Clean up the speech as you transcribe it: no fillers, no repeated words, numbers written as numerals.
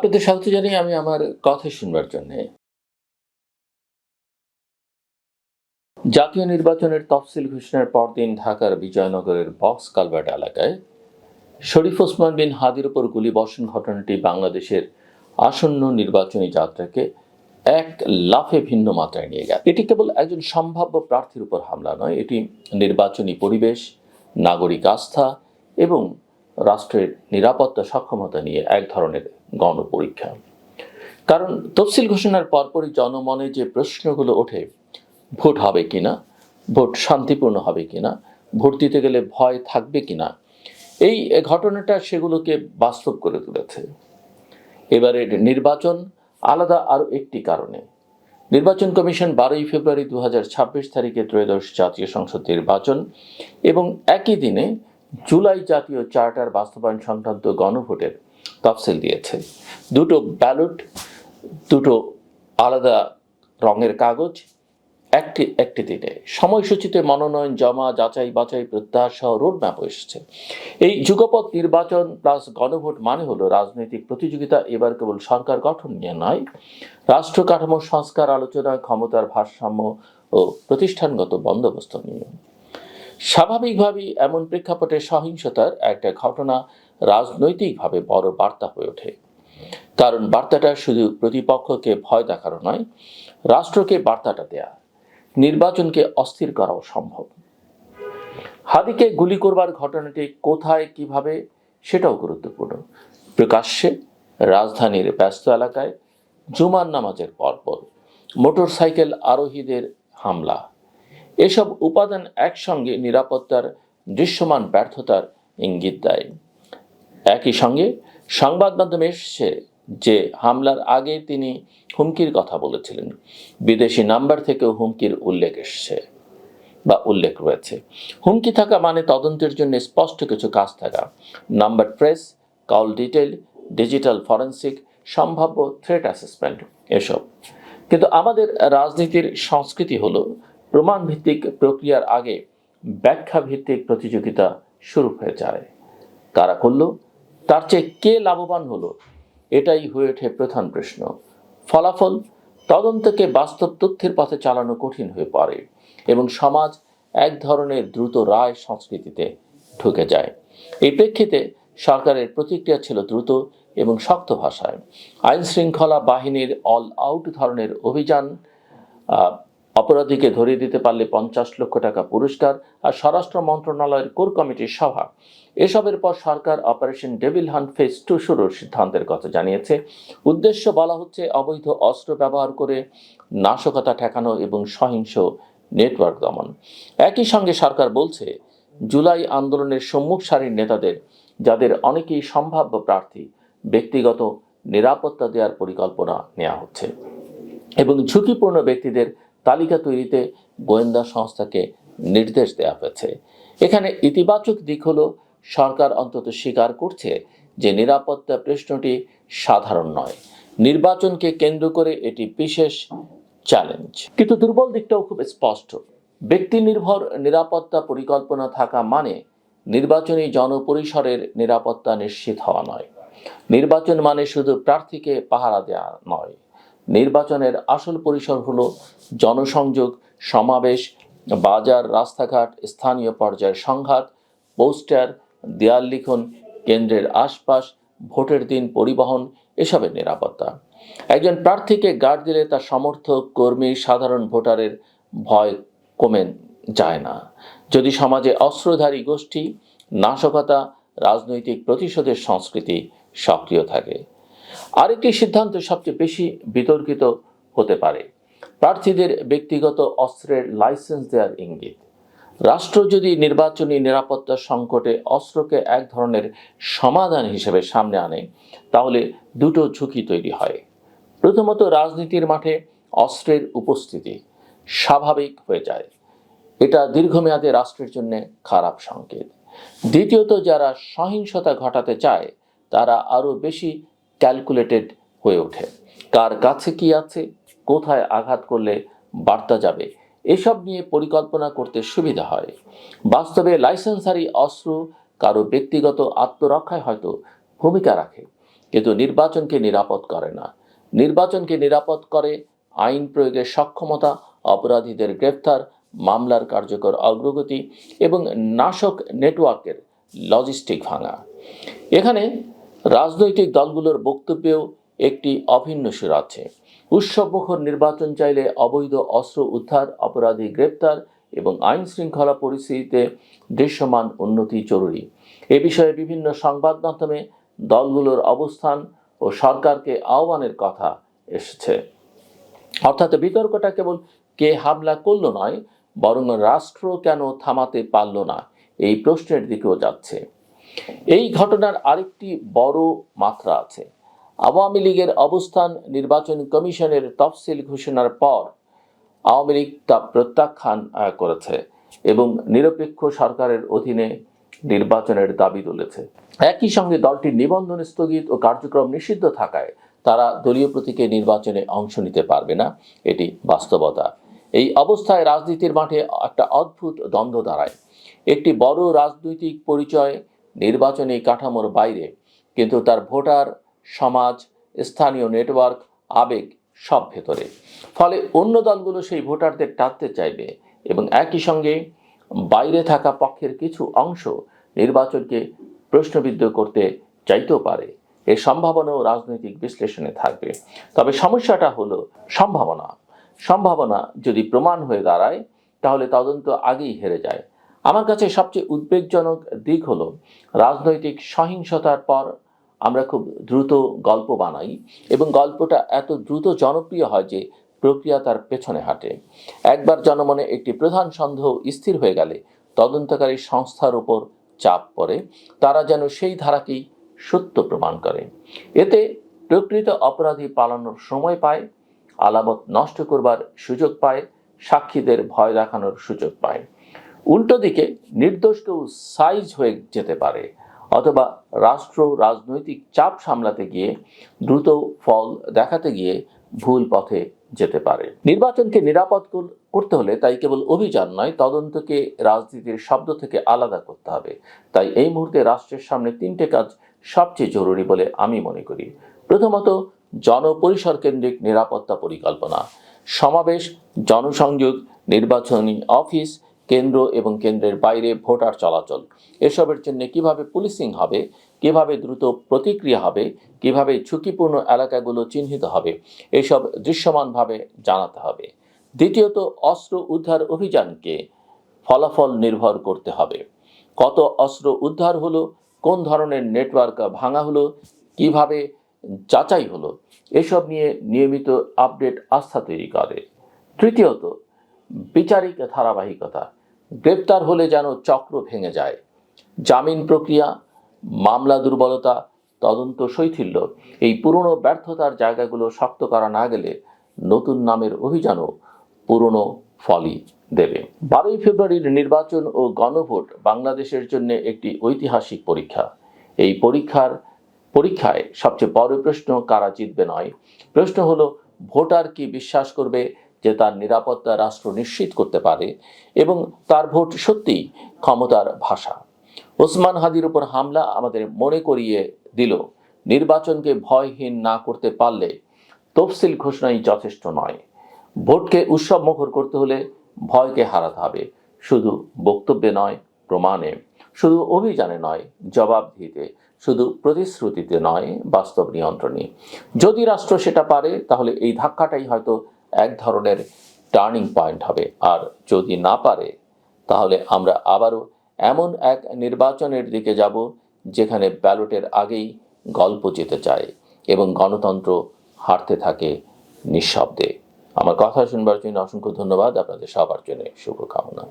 আপনাদের স্বাগত জানিয়ে আমি আমার কথা শুনবার জন্য। জাতীয় নির্বাচনের তফসিল ঘোষণার পরদিন ঢাকার বিজয়নগরের বক্স কালভার্ট এলাকায় শরীফ ওসমান বিন হাদির উপর গুলিবর্ষণ ঘটনাটি বাংলাদেশের আসন্ন নির্বাচনী যাত্রাকে এক লাফে ভিন্ন মাত্রায় নিয়ে গেছে। এটি কেবল একজন সম্ভাব্য প্রার্থীর উপর হামলা নয়, এটি নির্বাচনী পরিবেশ, নাগরিক আস্থা এবং রাষ্ট্রের নিরাপত্তা সক্ষমতা নিয়ে এক ধরনের গণপরীক্ষা। কারণ তফসিল ঘোষণার পরপরই জনমনে যে প্রশ্নগুলো ওঠে, ভোট হবে কিনা, ভোট শান্তিপূর্ণ হবে কিনা, ভোট দিতে গেলে ভয় থাকবে কিনা, এই ঘটনাটা সেগুলোকে বাস্তব করে তুলেছে। এবারের নির্বাচন আলাদা আরও একটি কারণে। নির্বাচন কমিশন 12 ফেব্রুয়ারি 2026 তারিখে ত্রয়োদশ জাতীয় সংসদ নির্বাচন এবং একই দিনে জুলাই জাতীয় চার্টার বাস্তবায়ন সংক্রান্ত গণভোটের তফসিল দিয়েছে। দুটো ব্যালট, দুটো আলাদা রঙের কাগজ, একটি দিনে সময়সূচিতে মনোনয়ন জমা, যাচাই বাছাই, প্রত্যাহার সহ রোডম্যাপ এসেছে। এই যুগপৎ নির্বাচন প্লাস গণভোট মানে হলো রাজনৈতিক প্রতিযোগিতা এবার কেবল সরকার গঠন নিয়ে নয়, রাষ্ট্র কাঠামো সংস্কার আলোচনা, ক্ষমতার ভারসাম্য ও প্রতিষ্ঠানগত বন্দোবস্ত নিয়ে। স্বাভাবিকভাবেই এমন প্রেক্ষাপটে সহিংসতার একটা ঘটনা রাজনৈতিকভাবে বড় বার্তা হয়ে ওঠে। কারণ বার্তাটা শুধু প্রতিপক্ষকে ভয় দেখানো নয়, রাষ্ট্রকে বার্তাটা দেয়া, নির্বাচনকে অস্থির করাও সম্ভব। হাদিকে গুলি করবার ঘটনাটি কোথায়, কিভাবে, সেটাও গুরুত্বপূর্ণ। প্রকাশ্যে রাজধানীর ব্যস্ত এলাকায় জুমার নামাজের পরপর মোটর সাইকেল আরোহীদের হামলা, এসব উপাদান একসঙ্গে নিরাপত্তার দৃশ্যমান ব্যর্থতার ইঙ্গিত দেয়। একই সঙ্গে সংবাদ মাধ্যমে এসেছে যে হামলার আগে তিনি হুমকির কথা বলেছিলেন। বিদেশি নাম্বার থেকেও হুমকির উল্লেখ রয়েছে। হুমকি থাকা মানে তদন্তের জন্য স্পষ্ট কিছু কাজ থাকা, number trace, call detail, digital forensic, সম্ভাব্য থ্রেট অ্যাসেসমেন্ট, এসব। কিন্তু আমাদের রাজনীতির সংস্কৃতি হলো প্রমাণ ভিত্তিক প্রক্রিয়ার আগে ব্যাখ্যা ভিত্তিক প্রতিযোগিতা শুরু হয়ে যায়। কারা করলো, তার চেয়ে কে লাভবান হলো, এটাই হয়ে ওঠে প্রধান প্রশ্ন। ফলাফল তদন্তকে বাস্তব তথ্যের পথে চালানো কঠিন হয়ে পড়ে এবং সমাজ এক ধরনের দ্রুত রায় সংস্কৃতিতে ঢুকে যায়। এই প্রেক্ষিতে সরকারের প্রতিক্রিয়া ছিল দ্রুত এবং শক্ত ভাষায়। আইন শৃঙ্খলা বাহিনীর অল আউট ধরনের অভিযান, অপরাধীকে ধরিয়ে দিতে পারলে 50 লক্ষ টাকা পুরস্কার, আর স্বরাষ্ট্র মন্ত্রণালয়ের কোর কমিটির সভা। এসবের পর সরকার অপারেশন ডেভিল হান্ট ফেজ 2 শুরুর সিদ্ধান্তের কথা জানিয়েছে। উদ্দেশ্য বলা হচ্ছে অবৈধ অস্ত্র ব্যবহার করে নাশকতা ঠেকানো এবং সহিংস নেটওয়ার্ক দমন। একই সঙ্গে সরকার বলছে জুলাই আন্দোলনের সম্মুখ সারির নেতাদের, যাদের অনেকেই সম্ভাব্য প্রার্থী, ব্যক্তিগত নিরাপত্তা দেওয়ার পরিকল্পনা নেওয়া হচ্ছে এবং ঝুঁকিপূর্ণ ব্যক্তিদের তালিকা তৈরিতে গোয়েন্দা সংস্থাকে নির্দেশ দেওয়া হয়েছে। এখানে ইতিবাচক দিক হলো সরকার অন্তত স্বীকার করছে যে নিরাপত্তা প্রশ্নটি সাধারণ নয়, নির্বাচনকে কেন্দ্র করে এটি বিশেষ চ্যালেঞ্জ। কিন্তু দুর্বল দিকটাও খুব স্পষ্ট। ব্যক্তি নির্ভর নিরাপত্তা পরিকল্পনা থাকা মানে নির্বাচনী জনপরিসরের নিরাপত্তা নিশ্চিত হওয়া নয়। নির্বাচন মানে শুধু প্রার্থীকে পাহারা দেওয়া নয়, নির্বাচনের আসল পরিসর হলো জনসংযোগ, সমাবেশ, বাজার, রাস্তাঘাট, স্থানীয় পর্যায়ের সংঘাত, পোস্টার, দেয়াল লিখন, কেন্দ্রের আশপাশ, ভোটের দিন পরিবহন, এসবের নিরাপত্তা। একজন প্রার্থীকে গার্ড দিলে তার সমর্থক, কর্মী, সাধারণ ভোটারের ভয় কমে যায় না যদি সমাজে অস্ত্রধারী গোষ্ঠী, নাশকতা, রাজনৈতিক প্রতিশোধের সংস্কৃতি সক্রিয় থাকে। আরেকটি সিদ্ধান্ত সবচেয়ে বেশি বিতর্কিত হতে পারে, প্রার্থীদের ব্যক্তিগত অস্ত্রের লাইসেন্স দেওয়ার ইঙ্গিত। রাষ্ট্র যদি নির্বাচনী নিরাপত্তা সংকটে অস্ত্রকে এক ধরনের সমাধান হিসেবে সামনে আনে, তাহলে দুটো ঝুঁকি তৈরি হয়। প্রথমত, রাজনীতির মাঠে অস্ত্রের উপস্থিতি স্বাভাবিক হয়ে যায়, এটা দীর্ঘমেয়াদে রাষ্ট্রের জন্য খারাপ সংকেত। দ্বিতীয়ত, যারা সহিংসতা ঘটাতে চায় তারা আরও বেশি ক্যালকুলেটেড হয়ে ওঠে। কার কাছে কি আছে, কোথায় আঘাত করলে বার্তা যাবে, এসব নিয়ে পরিকল্পনা করতে সুবিধা হয়। বাস্তবে লাইসেন্সারি অস্ত্র কারো ব্যক্তিগত আত্মরক্ষায় হয়তো ভূমিকা রাখে, কিন্তু নির্বাচনকে নিরাপদ করে না। নির্বাচনকে নিরাপদ করে আইন প্রয়োগের সক্ষমতা, অপরাধীদের গ্রেফতার, মামলার কার্যকর অগ্রগতি এবং নাশক নেটওয়ার্কের লজিস্টিক ভাঙা। এখানে রাজনৈতিক দলগুলোর বক্তব্যেও একটি অভিন্ন সুর আছে। উৎসবমুখর নির্বাচন চাইলে অবৈধ অস্ত্র উদ্ধার, অপরাধী গ্রেপ্তার এবং আইন শৃঙ্খলা পরিস্থিতিতে দৃশ্যমান উন্নতি জরুরি। এ বিষয়ে বিভিন্ন সংবাদ মাধ্যমে দলগুলোর অবস্থান ও সরকারকে আহ্বানের কথা এসেছে। অর্থাৎ বিতর্কটা কেবল কে হামলা করলো নয়, বরং রাষ্ট্র কেন থামাতে পারল না এই প্রশ্নের দিকেও যাচ্ছে। এই ঘটনার আরেকটি বড় মাত্রা আছে। আওয়ামী লীগের অবস্থান নির্বাচন কমিশনের তফসিল ঘোষণার পর আওয়ামী লীগ তা প্রত্যাখ্যান করেছে এবং নিরপেক্ষ সরকারের অধীনে নির্বাচনের দাবি তুলেছে। একই সঙ্গে দলটির নিবন্ধন স্থগিত ও কার্যক্রম নিষিদ্ধ থাকায় তারা দলীয় প্রতীকে নির্বাচনে অংশ নিতে পারবে না, এটি বাস্তবতা। এই অবস্থায় রাজনীতির মাঠে একটা অদ্ভুত দ্বন্দ্ব দাঁড়ায়। একটি বড় রাজনৈতিক পরিচয় নির্বাচনী কাঠামোর বাইরে, কিন্তু তার ভোটার, সমাজ, স্থানীয় নেটওয়ার্ক, আবেগ সব ভেতরে। ফলে অন্য দলগুলো সেই ভোটারদের টানতে চাইবে এবং একই সঙ্গে বাইরে থাকা পক্ষের কিছু অংশ নির্বাচনকে প্রশ্নবিদ্ধ করতে চাইতেও পারে। এর সম্ভাবনাও রাজনৈতিক বিশ্লেষণে থাকবে। তবে সমস্যাটা হলো সম্ভাবনা যদি প্রমাণ হয়ে দাঁড়ায় তাহলে তদন্ত আগেই হেরে যায়। আমার কাছে সবচেয়ে উদ্বেগজনক দিক হলো রাজনৈতিক সহিংসতার পর আমরা খুব দ্রুত গল্প বানাই এবং গল্পটা এত দ্রুত জনপ্রিয় হয় যে প্রক্রিয়া তার পেছনে হাঁটে। একবার জনমনে একটি প্রধান সন্দেহ স্থির হয়ে গেলে তদন্তকারী সংস্থার উপর চাপ পড়ে, তারা যেন সেই ধারাকেই সত্য প্রমাণ করে। এতে প্রকৃত অপরাধী পালানোর সময় পায়, আলামত নষ্ট করবার সুযোগ পায়, সাক্ষীদের ভয় দেখানোর সুযোগ পায়। উল্টো দিকে নির্দোষ কেউ সাইজ হয়ে যেতে পারে অথবা রাষ্ট্র রাজনৈতিক চাপ সামলাতে গিয়ে, দ্রুত ফল দেখাতে গিয়ে ভুল পথে যেতে পারে। নির্বাচনকে নিরাপদ করতে হলে তাই কেবল অভিযান নয়, তদন্তকে রাজনীতির শব্দ থেকে আলাদা করতে হবে। তাই এই মুহূর্তে রাষ্ট্রের সামনে তিনটে কাজ সবচেয়ে জরুরি বলে আমি মনে করি। প্রথমত, জনপরিসর কেন্দ্রিক নিরাপত্তা পরিকল্পনা, সমাবেশ, জনসংযোগ, নির্বাচনী অফিস, কেন্দ্র এবং কেন্দ্রের বাইরে ভোটার চলাচল, এসবের জন্য কিভাবে পুলিশিং হবে, কিভাবে দ্রুত প্রতিক্রিয়া হবে, কিভাবে ঝুঁকিপূর্ণ এলাকাগুলো চিহ্নিত হবে, এসব দৃশ্যমানভাবে জানাতে হবে। দ্বিতীয়ত, অস্ত্র উদ্ধার অভিযানকে ফলাফল নির্ভর করতে হবে। কত অস্ত্র উদ্ধার হলো, কোন ধরনের নেটওয়ার্ক ভাঙা হলো, কিভাবে যাচাই হলো, এসব নিয়ে নিয়মিত আপডেট আস্থা তৈরি করে। তৃতীয়ত, বিচারিক ধারাবাহিকতা, গ্রেপ্তার হলে যেন চক্র ভেঙে যায়। জামিন প্রক্রিয়া, মামলা দুর্বলতা, তদন্ত শৈথিল্য, এই পুরনো ব্যর্থতার জায়গাগুলো শক্ত করা না গেলে নতুন নামের অভিযানও পুরনো ফলই দেবে। 12ই ফেব্রুয়ারির নির্বাচন ও গণভোট বাংলাদেশের জন্য একটি ঐতিহাসিক পরীক্ষা। এই পরীক্ষায় সবচেয়ে বড় প্রশ্ন কারা জিতবে নয়, প্রশ্ন হলো ভোটার কি বিশ্বাস করবে যে তার নিরাপত্তা রাষ্ট্র নিশ্চিত করতে পারে এবং তার ভোট সত্যিই ক্ষমতার ভাষা। ওসমান হাদির উপর হামলা আমাদের মনে করিয়ে দিল, নির্বাচনকে ভয়হীন না করতে পারলে তফসিল ঘোষণাই যথেষ্ট নয়। ভোটকে উৎসব মুখর করতে হলে ভয়কে হারাতে হবে, শুধু বক্তব্যে নয়, প্রমাণে, শুধু অভিযানে নয়, জবাবদিহিতে, শুধু প্রতিশ্রুতিতে নয়, বাস্তব নিয়ন্ত্রণে। যদি রাষ্ট্র সেটা পারে তাহলে এই ধাক্কাটাই হয়তো এক ধরনের টার্নিং পয়েন্ট হবে, আর যদি না পারে তাহলে আমরা আবারও এমন এক নির্বাচনের দিকে যাব যেখানে ব্যালটের আগেই গল্প যেতে চায় এবং গণতন্ত্র হারতে থাকে নিঃশব্দে। আমার কথা শুনবার জন্য অসংখ্য ধন্যবাদ। আপনাদের সবার জন্য শুভকামনা।